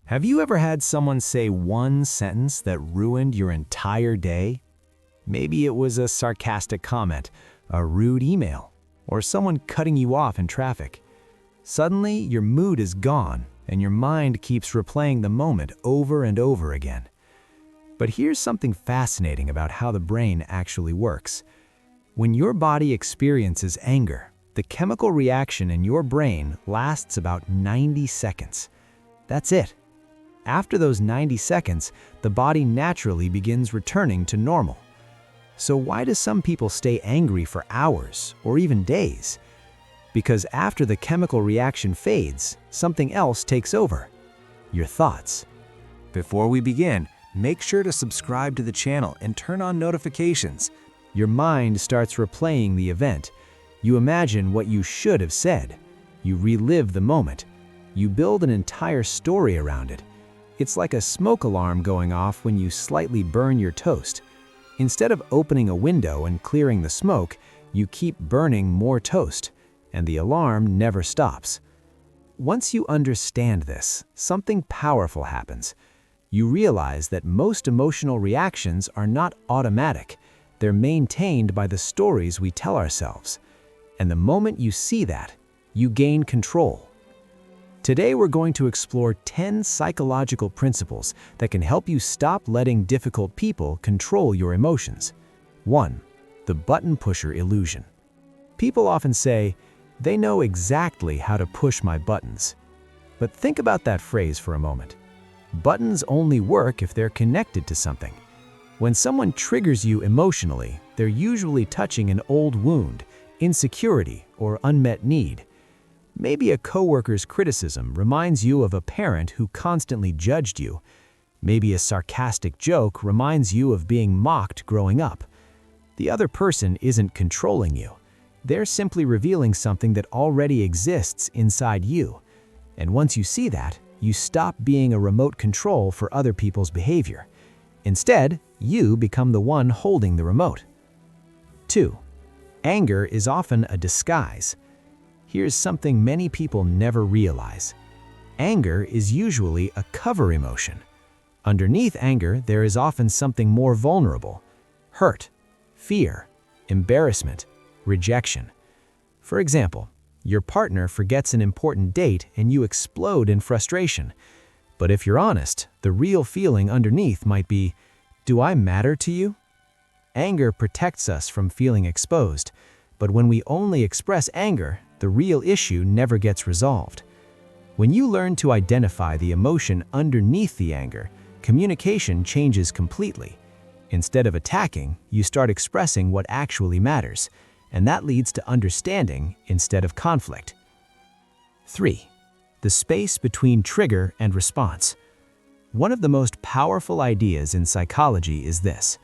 Have you ever had someone say one sentence that ruined your entire day? Maybe it was a sarcastic comment, a rude email, or someone cutting you off in traffic. Suddenly, your mood is gone, and your mind keeps replaying the moment over and over again. But here's something fascinating about how the brain actually works. When your body experiences anger, the chemical reaction in your brain lasts about 90 seconds. That's it. After those 90 seconds, the body naturally begins returning to normal. So why do some people stay angry for hours or even days? Because after the chemical reaction fades, something else takes over: your thoughts. Before we begin, make sure to subscribe to the channel and turn on notifications. Your mind starts replaying the event. You imagine what you should have said. You relive the moment. You build an entire story around it. It's like a smoke alarm going off when you slightly burn your toast. Instead of opening a window and clearing the smoke, you keep burning more toast, and the alarm never stops. Once you understand this, something powerful happens. You realize that most emotional reactions are not automatic. They're maintained by the stories we tell ourselves. And the moment you see that, you gain control. Today we're going to explore 10 psychological principles that can help you stop letting difficult people control your emotions. 1. The button pusher illusion. People often say, "They know exactly how to push my buttons." But think about that phrase for a moment. Buttons only work if they're connected to something. When someone triggers you emotionally, they're usually touching an old wound, insecurity, or unmet need. Maybe a coworker's criticism reminds you of a parent who constantly judged you. Maybe a sarcastic joke reminds you of being mocked growing up. The other person isn't controlling you. They're simply revealing something that already exists inside you. And once you see that, you stop being a remote control for other people's behavior. Instead, you become the one holding the remote. 2. Anger is often a disguise. Here's something many people never realize. Anger is usually a cover emotion. Underneath anger, there is often something more vulnerable: hurt, fear, embarrassment, rejection. For example, your partner forgets an important date and you explode in frustration. But if you're honest, the real feeling underneath might be, "Do I matter to you?" Anger protects us from feeling exposed, but when we only express anger, the real issue never gets resolved. When you learn to identify the emotion underneath the anger, communication changes completely. Instead of attacking, you start expressing what actually matters, and that leads to understanding instead of conflict. 3. The space between trigger and response. One of the most powerful ideas in psychology is this: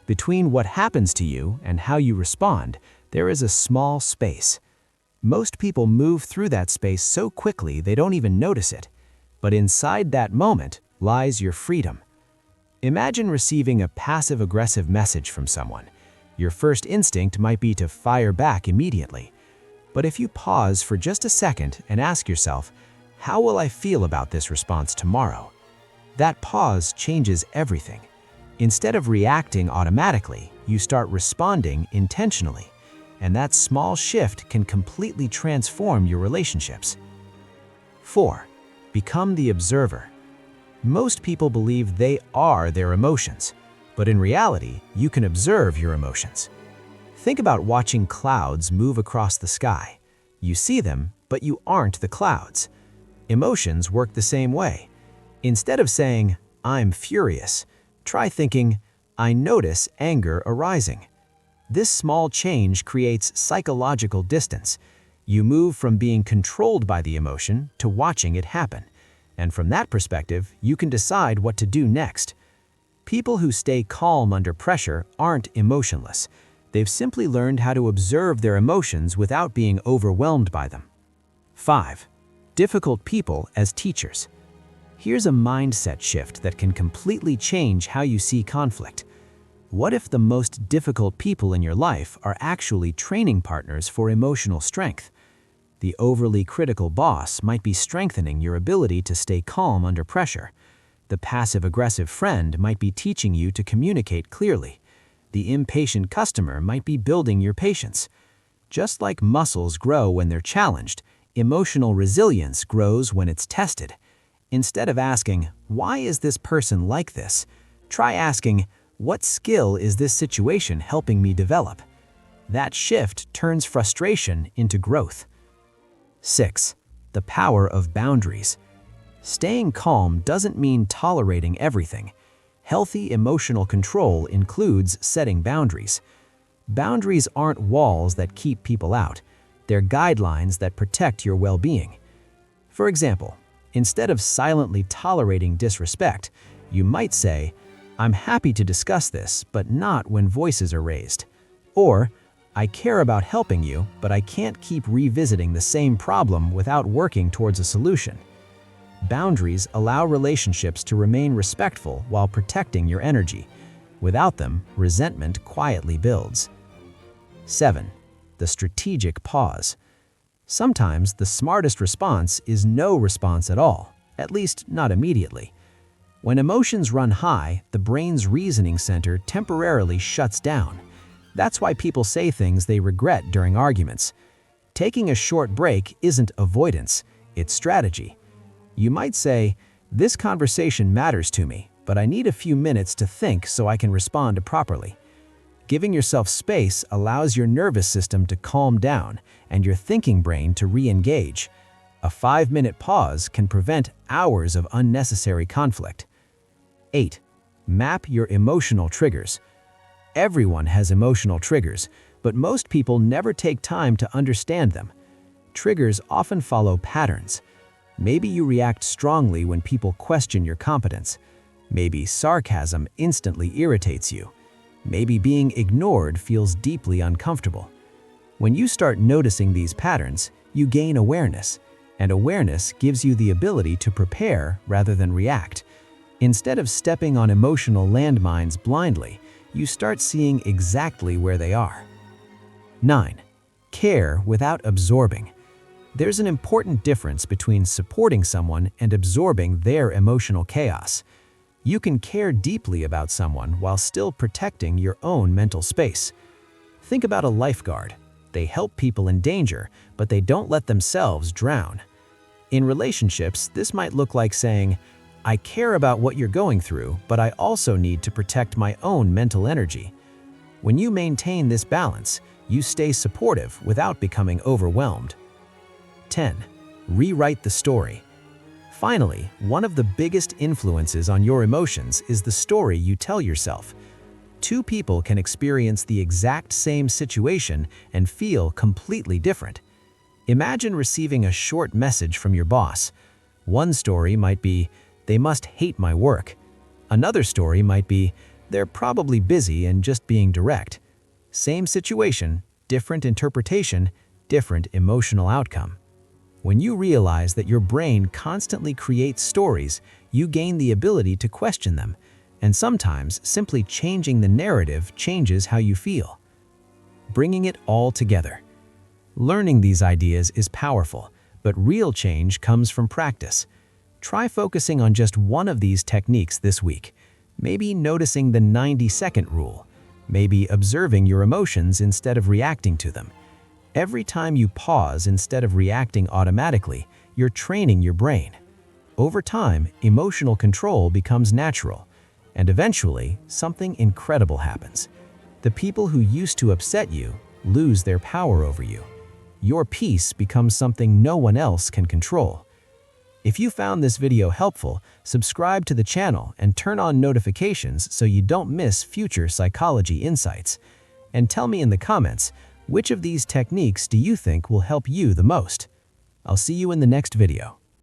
between what happens to you and how you respond, there is a small space. Most people move through that space so quickly they don't even notice it. But inside that moment lies your freedom. Imagine receiving a passive-aggressive message from someone. Your first instinct might be to fire back immediately. But if you pause for just a second and ask yourself, "How will I feel about this response tomorrow?" That pause changes everything. Instead of reacting automatically, you start responding intentionally. And that small shift can completely transform your relationships. 4. Become the observer. Most people believe they are their emotions, but in reality, you can observe your emotions. Think about watching clouds move across the sky. You see them, but you aren't the clouds. Emotions work the same way. Instead of saying, "I'm furious," try thinking, "I notice anger arising." This small change creates psychological distance. You move from being controlled by the emotion to watching it happen. And from that perspective, you can decide what to do next. People who stay calm under pressure aren't emotionless. They've simply learned how to observe their emotions without being overwhelmed by them. 5. Difficult people as teachers. Here's a mindset shift that can completely change how you see conflict. What if the most difficult people in your life are actually training partners for emotional strength? The overly critical boss might be strengthening your ability to stay calm under pressure. The passive-aggressive friend might be teaching you to communicate clearly. The impatient customer might be building your patience. Just like muscles grow when they're challenged, emotional resilience grows when it's tested. Instead of asking, "Why is this person like this?" try asking, "What skill is this situation helping me develop?" That shift turns frustration into growth. 6. The power of boundaries. Staying calm doesn't mean tolerating everything. Healthy emotional control includes setting boundaries. Boundaries aren't walls that keep people out. They're guidelines that protect your well-being. For example, instead of silently tolerating disrespect, you might say, "I'm happy to discuss this, but not when voices are raised." Or, "I care about helping you, but I can't keep revisiting the same problem without working towards a solution." Boundaries allow relationships to remain respectful while protecting your energy. Without them, resentment quietly builds. 7. The strategic pause. Sometimes the smartest response is no response at all, at least not immediately. When emotions run high, the brain's reasoning center temporarily shuts down. That's why people say things they regret during arguments. Taking a short break isn't avoidance, it's strategy. You might say, "This conversation matters to me, but I need a few minutes to think so I can respond properly." Giving yourself space allows your nervous system to calm down and your thinking brain to re-engage. A 5-minute pause can prevent hours of unnecessary conflict. 8. Map your emotional triggers. Everyone has emotional triggers, but most people never take time to understand them. Triggers often follow patterns. Maybe you react strongly when people question your competence. Maybe sarcasm instantly irritates you. Maybe being ignored feels deeply uncomfortable. When you start noticing these patterns, you gain awareness, and awareness gives you the ability to prepare rather than react. Instead of stepping on emotional landmines blindly, you start seeing exactly where they are. 9. Care without absorbing. There's an important difference between supporting someone and absorbing their emotional chaos. You can care deeply about someone while still protecting your own mental space. Think about a lifeguard. They help people in danger, but they don't let themselves drown. In relationships, this might look like saying, "I care about what you're going through, but I also need to protect my own mental energy." When you maintain this balance, you stay supportive without becoming overwhelmed. 10. Rewrite the story. Finally, one of the biggest influences on your emotions is the story you tell yourself. Two people can experience the exact same situation and feel completely different. Imagine receiving a short message from your boss. One story might be, "They must hate my work." Another story might be, "They're probably busy and just being direct." Same situation, different interpretation, different emotional outcome. When you realize that your brain constantly creates stories, you gain the ability to question them, and sometimes simply changing the narrative changes how you feel. Bringing it all together. Learning these ideas is powerful, but real change comes from practice. Try focusing on just one of these techniques this week. Maybe noticing the 90-second rule. Maybe observing your emotions instead of reacting to them. Every time you pause instead of reacting automatically, you're training your brain. Over time, emotional control becomes natural, and eventually, something incredible happens. The people who used to upset you lose their power over you. Your peace becomes something no one else can control. If you found this video helpful, subscribe to the channel and turn on notifications so you don't miss future psychology insights. And tell me in the comments, which of these techniques do you think will help you the most? I'll see you in the next video.